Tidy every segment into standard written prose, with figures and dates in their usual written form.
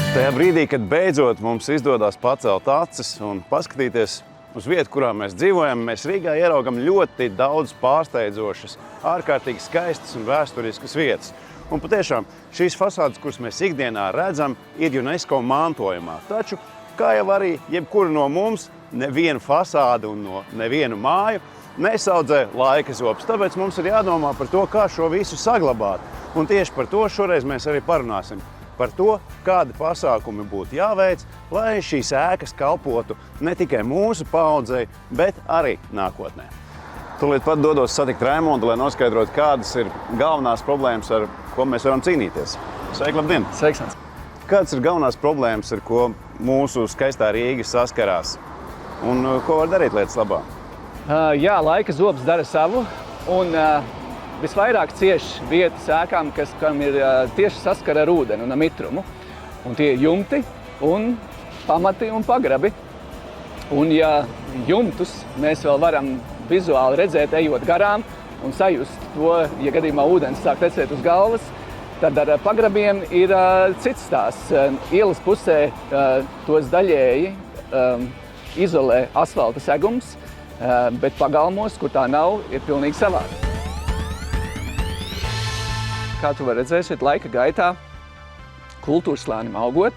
Tajā brīdī, kad beidzot mums izdodas pacelt acis un paskatīties uz vietu, kurā mēs dzīvojam, mēs Rīgā ieraugam ļoti daudz pārsteidzošas, ārkārtīgi skaistas un vēsturiskas vietas. Un patiešām šīs fasādes, kuras mēs ikdienā redzam, ir UNESCO mantojumā. Taču, kā jau arī jebkuru no mums, nevienu fasādi un nevienu māju nesaudzē laika zobs. Tāpēc mums ir jādomā par to, kā šo visu saglabāt. Un tieši par to šoreiz mēs arī parunāsim. Par to, kādi pasākumi būtu jāveic, lai šīs ēkas kalpotu ne tikai mūsu paaudzei, bet arī nākotnē. Tūlīt pat dodos satikt Raimondu, lai noskaidrotu, kādas ir galvenās problēmas, ar ko mēs varam cīnīties. Sveiki, labdien! Sveiks, Hans! Kādas ir galvenās problēmas, ar ko mūsu skaistā Rīga saskarās? Un ko var darīt lietas labā? Jā, laika zobs dara savu. Un visvairāk cieši vietas ēkām, kam ir tieši saskara ar ūdeni un ar mitrumu. Un tie ir jumti un pamati un pagrabi. Un ja jumtus mēs vēl varam vizuāli redzēt, ejot garām un sajust to, ja gadījumā ūdens sāk tecēt uz galvas, tad ar pagrabiem ir cits stāsts. Ielas pusē tos daļēji izolē asfalta segums, bet pagalmos, kur tā nav, ir pilnīgi savādi. Kā tu vari redzēt, šeit laika gaitā, kultūras slānim augot,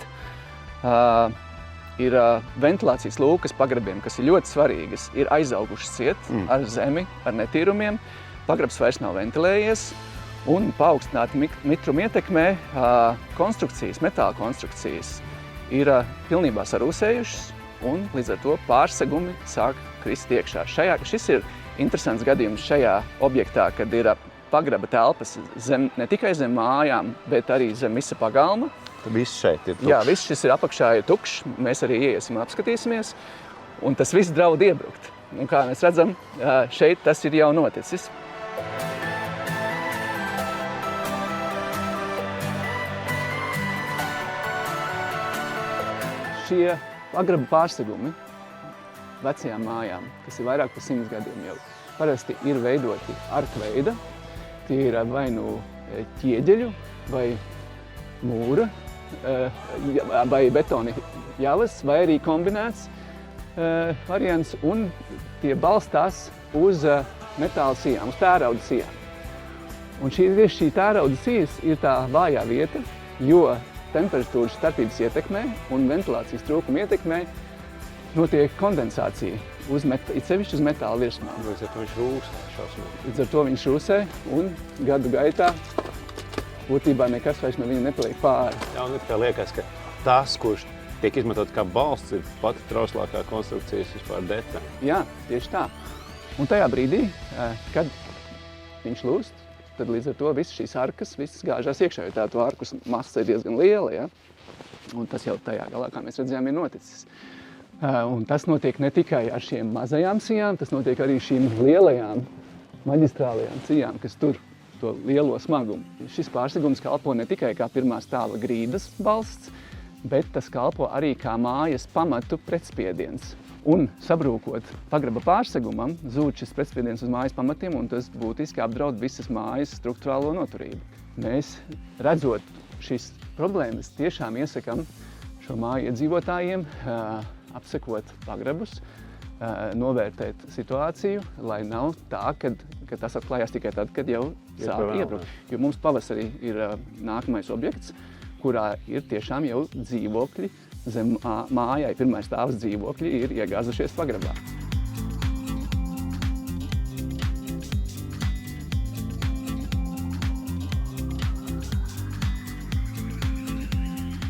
ir ventilācijas lūkas pagrabiem, kas ir ļoti svarīgas, ir aizaugušas ciet ar zemi, ar netīrumiem. Pagrabs vairs nav ventilējies un paaugstināti mitruma ietekmē konstrukcijas, metāla konstrukcijas ir pilnībā sarūsējušas un līdz ar to pārsegumi sāk krist iekšā. Šis ir interesants gadījums šajā objektā, kad ir pagraba telpas ne tikai zem mājām, bet arī zem visa pagalma. Tad viss šeit ir tukšs. Jā, viss šis ir apakšā ir tukšs. Mēs arī ieiesim un apskatīsimies. Un tas viss draud iebrukt. Un kā mēs redzam, šeit tas ir jau noticis. Šie pagraba pārsegumi vecajām mājām, kas ir vairāk par 100 gadiem jau, parasti ir veidoti arkveida. Tie ir vai nu ķieģeļu, vai mūra, vai betona jalas, vai arī kombinēts variants, un tie balstās uz metāla sijām, uz tērauda sijām. Un šī tērauda sijas ir tā vājā vieta, jo temperatūras starpības ietekmē un ventilācijas trūkuma ietekmē notiek kondensācija, it sevišķi uz metāla virsmām. Līdz ar to viņš rūsē šausmīgi. Līdz ar to viņš rūsē un gadu gaitā būtībā nekas vairs no viņa nepaliek pāri. Jā, un kā liekas, ka tas, kurš tiek izmantot kā balsts, ir pati trauslākā konstrukcijas vispār detaļa. Jā, tieši tā. Un tajā brīdī, kad viņš lūst, tad līdz ar to visas šīs arkas gāžās iekšā, jo tā arkas masa ir diezgan liela. Ja? Un tas jau tajā galā, kā mēs redzējām, ir noticis. Un tas notiek ne tikai ar šiem mazajām sijām, tas notiek arī šīm lielajām maģistrālajām sijām, kas tur to lielo smagumu. Šis pārsegums kalpo ne tikai kā pirmā stāva grīdas balsts, bet tas kalpo arī kā mājas pamatu pretspiediens. Un sabrūkot pagraba pārsegumam, zūd šis pretspiediens uz mājas pamatiem, un tas būtiski apdraud visas mājas struktūrālo noturību. Mēs, redzot šīs problēmas, tiešām iesakam šo māju iedzīvotājiem apsekot pagrabus, novērtēt situāciju, lai nav tā, ka tas atklājās tikai tad, kad jau sāk iebrukt. Jo mums pavasarī ir nākamais objekts, kurā ir tiešām jau dzīvokļi zem mājai. Pirmais stāvs dzīvokļi ir iegāzušies pagrabā.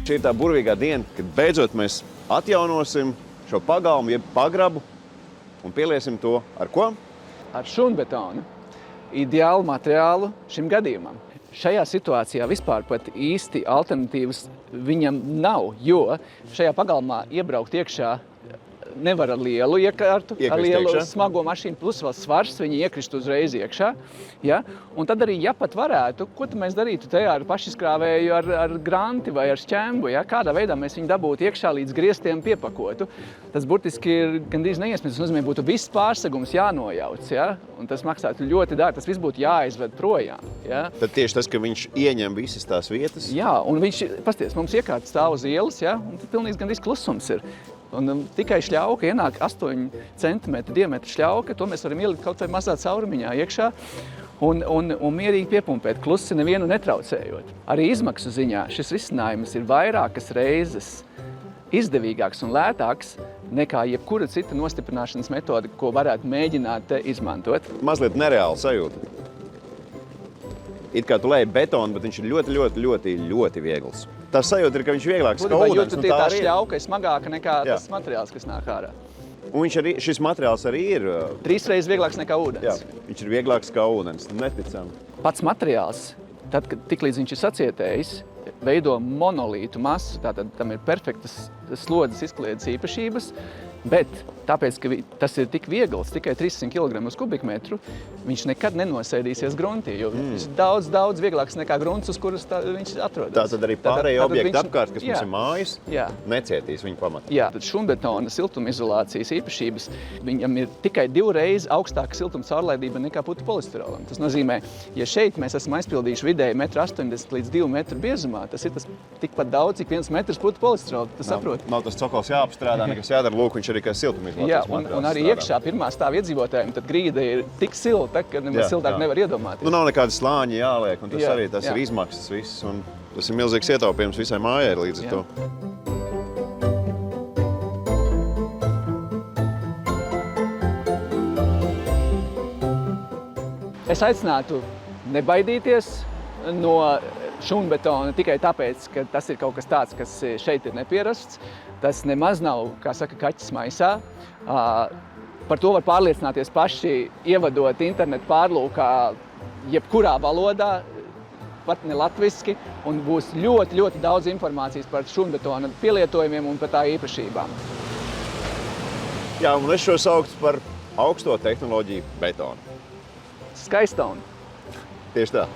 Šī ir tā burvīgā diena, kad beidzot mēs atjaunosim šo pagalmu, jeb pagrabu un pieliesim to ar ko? Ar šūnbetonu. Ideālu materiālu šim gadījumam. Šajā situācijā vispār pat īsti alternatīvas viņam nav, jo šajā pagalmā iebraukt iekšā nevar ar lielu iekārtu, ar Iekrist lielu iekšā. smago mašīnu, plus vēl svars, viņi iekrist uzreiz iekšā. Ja? Un tad arī, ja pat varētu, ko tad mēs darītu te ar pašizkrāvēju, ar granti vai ar šķembu, ja? Kādā veidā mēs viņu dabūtu iekšā līdz griestiem piepakotu. Tas burtiski ir gandrīz neiespējams. Tas nozīmē, būtu viss pārsegums jānojauc, ja? Un tas maksātu ļoti dārgi, tas viss būtu jāizved projām. Ja? Tad tieši tas, ka viņš ieņem visas tās vietas. Jā, un viņš, pasties, mums iekārta stāv uz ielas, ja? Un tad pilnīgi gandrīz klusums ir. Un tikai šļauka ienāk 8 cm diametra šļauka, to mēs varam ielikt kaut vai mazā caurumiņā iekšā un mierīgi piepumpēt, klusi nevienu netraucējot. Arī izmaksu ziņā šis risinājums ir vairākas reizes izdevīgāks un lētāks nekā jebkura cita nostiprināšanas metode, ko varētu mēģināt izmantot. Mazliet nereāli sajūta. It kā tu lej betonu, bet viņš ir ļoti viegls. Tā sajūta ir, ka viņš vieglāks kā ūdens. Jūtu, tā šļauka ir smagāka nekā tas materiāls, kas nāk ārā. Un šis materiāls arī ir... 3 reizes vieglāks nekā ūdens. Jā, viņš ir vieglāks kā ūdens. Neticami. Pats materiāls, tad, kad tiklīdz viņš ir sacietējis, veido monolītu masu, tātad tam ir perfektas slodzes izkliedes īpašības, bet tāpēc, ka tas ir tik viegls, tikai 300 kg uz kubikmetru, viņš nekad nenosēdīsies gruntī, jo viņš ir daudz vieglāks nekā grunts, uz kuras viņš atrodas. Tātad arī pārējie objekti apkārt, kas mums ir mājas, necietīs viņa pamatā. Jā, tad šumbetona siltumizolācijas īpašības, viņam ir tikai 2 reizes augstāka siltuma caurlaidība nekā putu polistirolam. Tas nozīmē, ja šeit mēs esam aizpildījuši vidēji 1,80 m līdz 2 m biezumā, tas ir tikpat daudz, cik 1 metrs putu polistirola. Tas saprot? Nav tas cokals jāapstrādā, nekas jādara, lūk, viņš arī kā siltumizolācijas materiāls. Un arī iekšā pirmā stāva iedzīvotājiem, tad grīda ir tik silta, ka nemaz siltāk nevar iedomāties. Nu, nav nekādi slāņi jāliek, un tas ir izmaksas viss, un tas ir milzīgs ietaupījums visai mājai līdz ar to. Es aicinātu nebaidīties no šumbetona tikai tāpēc, ka tas ir kaut kas tāds, kas šeit ir nepierasts. Tas nemaz nav, kā saka, kaķis maisā. Par to var pārliecināties paši, ievadot internetu pārlūkā jebkurā valodā, pat ne latviski, un būs ļoti daudz informācijas par šumbetona pielietojumiem un par tā īpašībām. Jā, un es šo sauktu par augsto tehnoloģiju betonu. Skaistonu. Tieši tā.